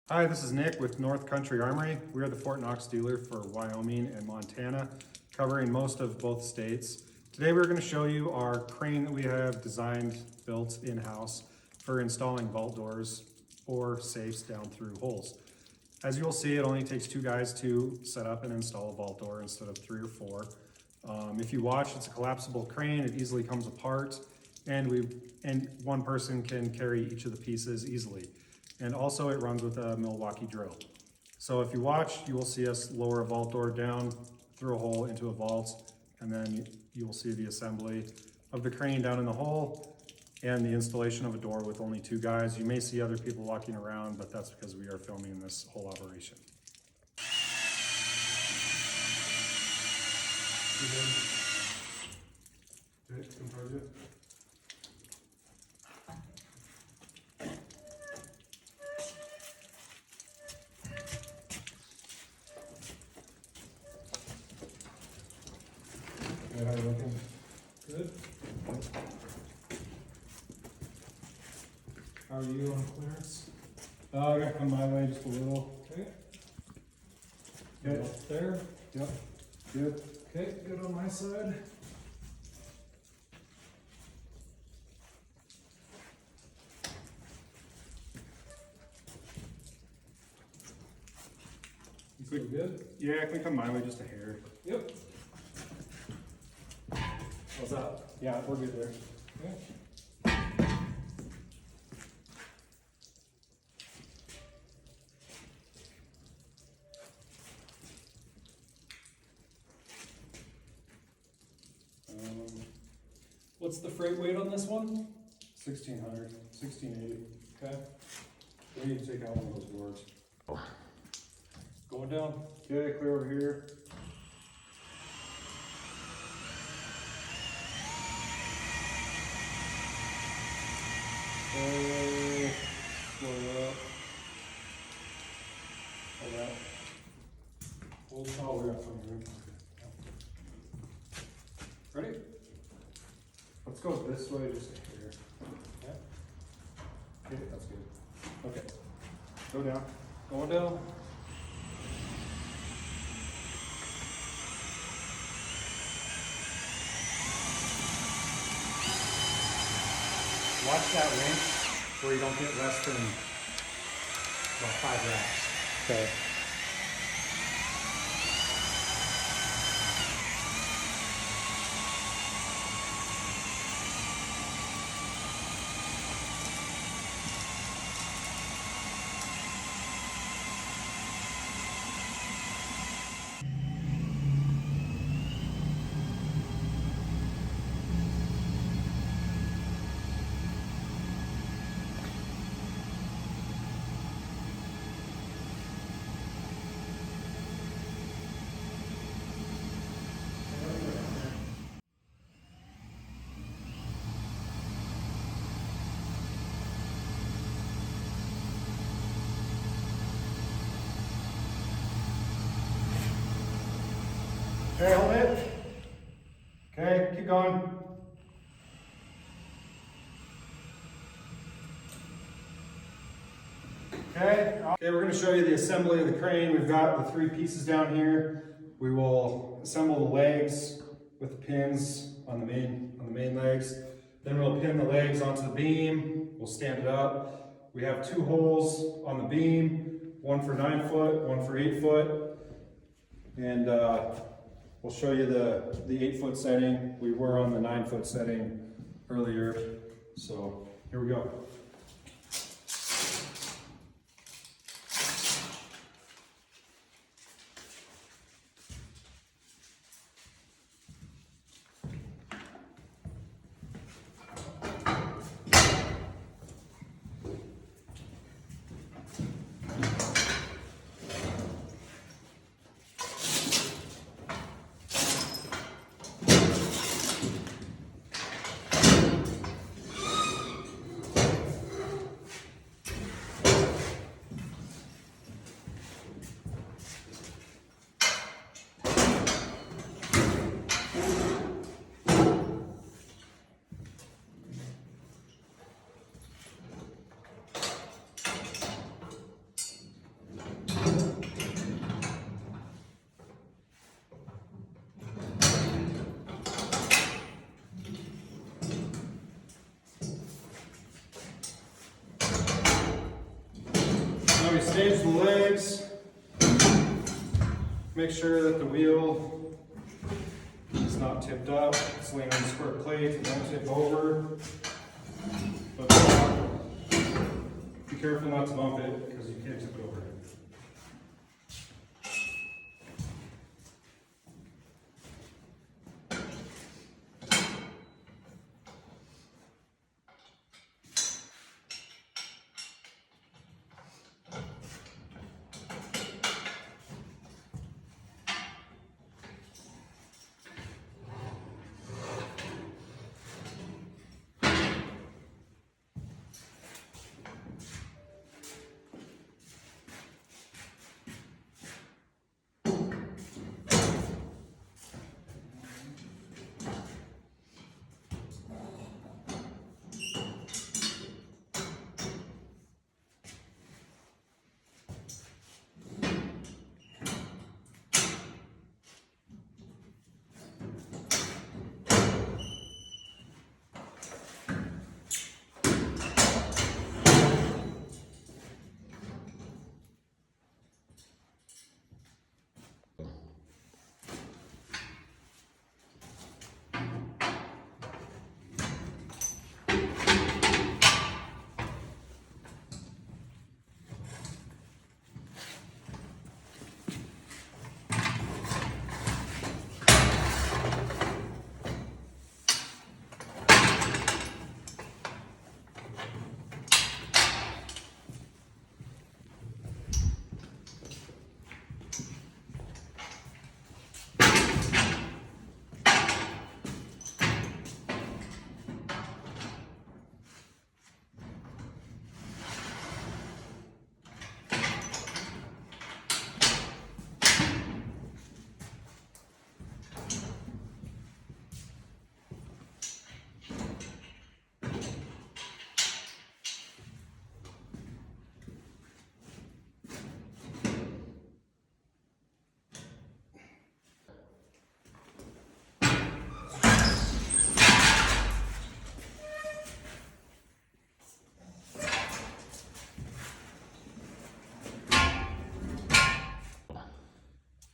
Hi, this is Nick with North Country Armory. We are the Fort Knox dealer for Wyoming and Montana, covering most of both states. Today we're going to show you our crane that we have designed, built in-house for installing vault doors or safes down through holes. As you'll see, it only takes 2 guys to set up and install a vault door instead of 3 or 4. If you watch, it's a collapsible crane. It easily comes apart, and one person can carry each of the pieces easily. And also it runs with a Milwaukee drill. So if you watch, you will see us lower a vault door down through a hole into a vault, and then you will see the assembly of the crane down in the hole and the installation of a door with only 2 guys. You may see other people walking around, but that's because we are filming this whole operation. How are you looking? Good. How are you on clearance? I gotta come my way just a little. Okay. Good. Up there. Yep. Good. Okay, good on my side. You feel good? Yeah, can we come my way just a hair? Yep. How's that? Yeah, we're good there. Okay. What's the freight weight on this one? 1600, 1680. Okay. We need to take out one of those boards. Going down. Okay, clear over here. Slow it up. Hold that. Hold, oh, we got some room. Ready? Let's go this way, just here. Okay. Okay, that's good. Okay. Go down. Going down. Watch that wrench where you don't get less than about 5 wraps. Okay. Okay, hold it. Okay, keep going. Okay, we're going to show you the assembly of the crane. We've got the 3 pieces down here. We will assemble the legs with the pins on the main legs. Then we'll pin the legs onto the beam. We'll stand it up. We have 2 holes on the beam, one for 9 foot, one for 8 foot. And we'll show you the 8 foot setting. We were on the 9 foot setting earlier. So here we go. we stage the legs, make sure that the wheel is not tipped up. It's laying on the square plate, it won't tip over. But be careful not to bump it because you can't tip it over.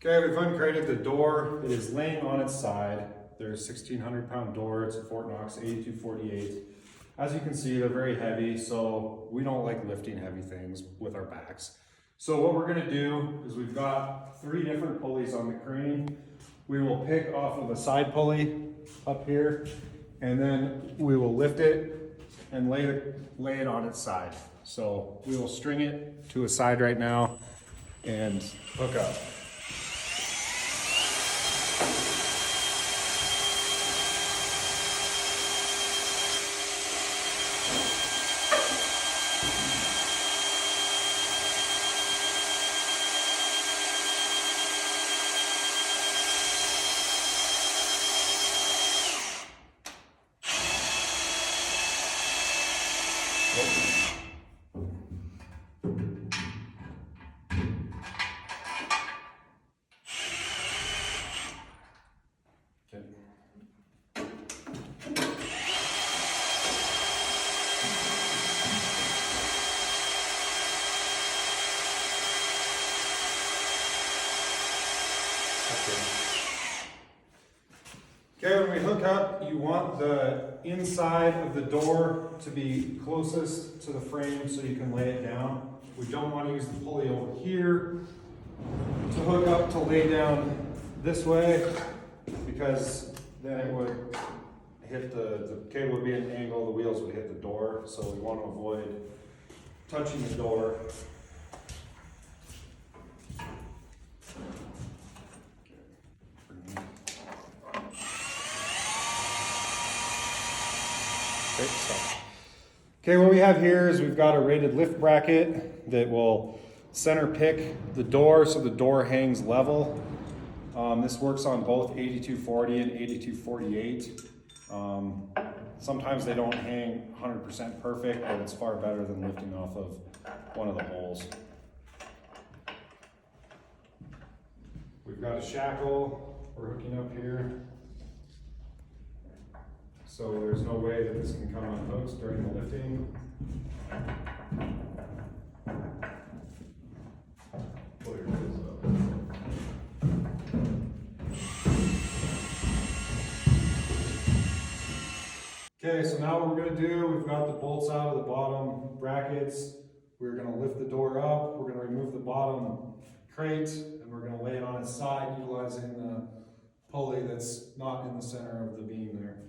Okay, we've uncrated the door. It is laying on its side. There's a 1,600-pound door. It's a Fort Knox 8248. As you can see, they're very heavy, so we don't like lifting heavy things with our backs. So what we're gonna do is we've got 3 different pulleys on the crane. We will pick off of a side pulley up here, and then we will lift it and lay it on its side. So we will string it to a side right now and hook up. Okay, when we hook up, you want the inside of the door to be closest to the frame so you can lay it down. We don't want to use the pulley over here to hook up to lay down this way, because then it would hit the cable would be at an angle, the wheels would hit the door, so we want to avoid touching the door. Okay, what we have here is we've got a rated lift bracket that will center pick the door so the door hangs level. This works on both 8240 and 8248. Sometimes they don't hang 100% perfect, but it's far better than lifting off of one of the holes. We've got a shackle we're hooking up here. So there's no way that this can come unhooked during the lifting. Okay, so now what we're gonna do, we've got the bolts out of the bottom brackets. We're gonna lift the door up, we're gonna remove the bottom crate, and we're gonna lay it on its side utilizing the pulley that's not in the center of the beam there.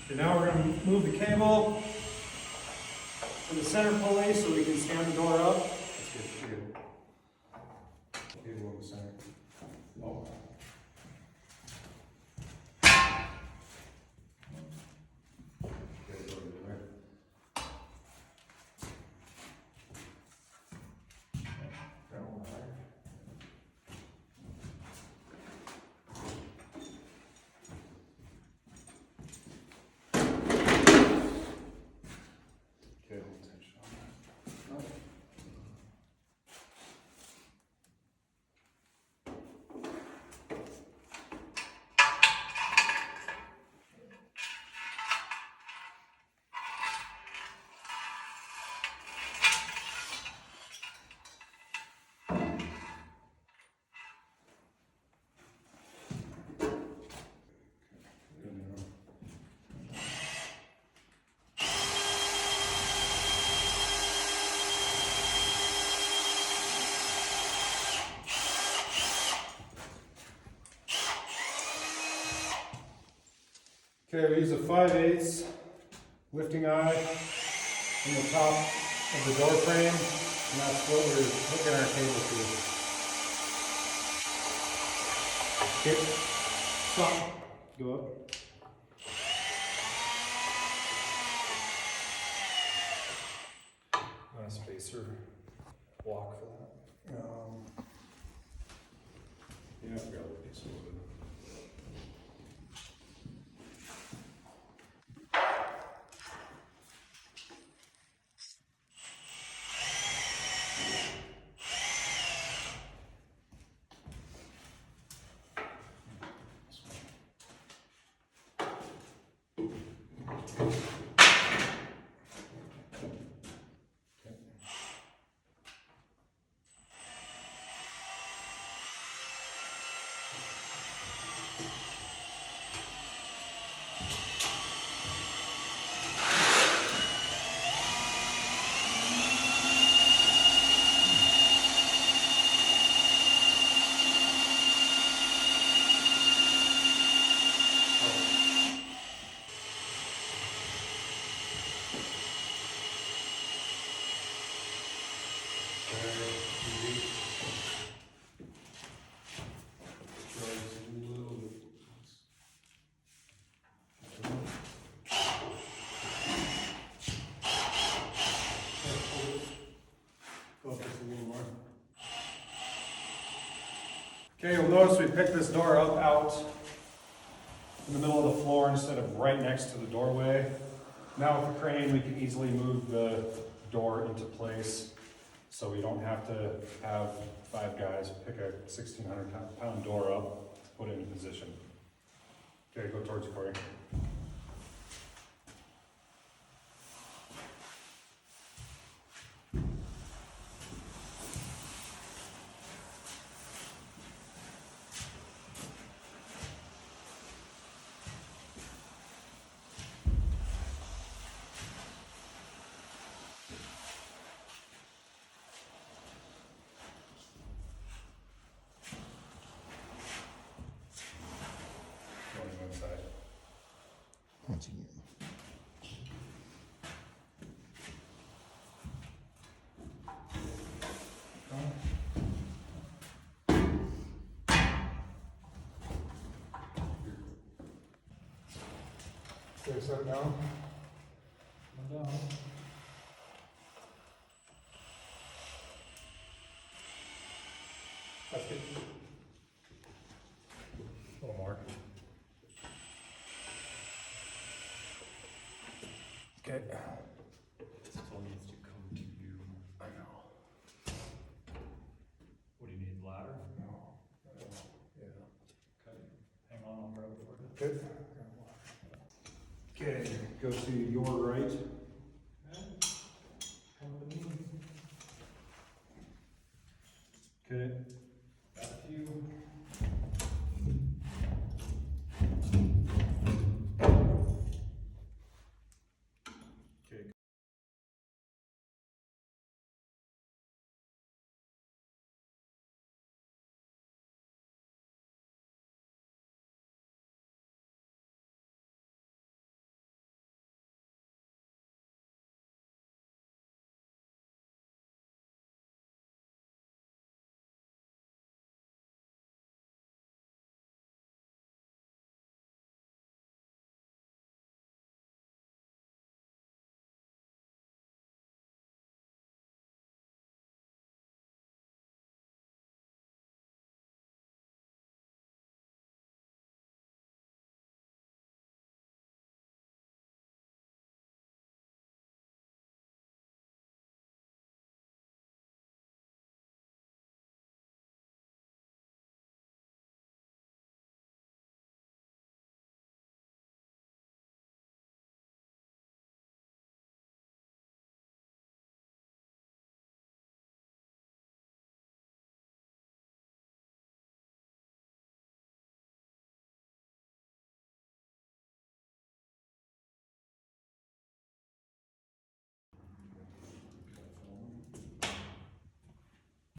Okay, now we're going to move the cable to the center pulley so we can stand the door up. Let's get the cable. Cable in the center. Oh. Okay, go to the right. Got one there. Okay, hold tension on that. Good enough. Okay, we use a 5/8 lifting eye in the top of the door frame, and that's what we're hooking our cable to. Okay, stop, go up. A spacer block for that. Yeah, I forgot what these was. Okay, you'll notice we picked this door up out in the middle of the floor instead of right next to the doorway. Now with the crane, we can easily move the door into place so we don't have to have 5 guys pick a 1,600-pound door up to put it in position. Okay, go towards Corey. Okay, set it down. Come down. That's good. A little more. Okay. This all needs to come to you. I know. What do you need, ladder? No. Yeah. Okay, hang on, I'll grab it for you. Good. Okay, go to your right.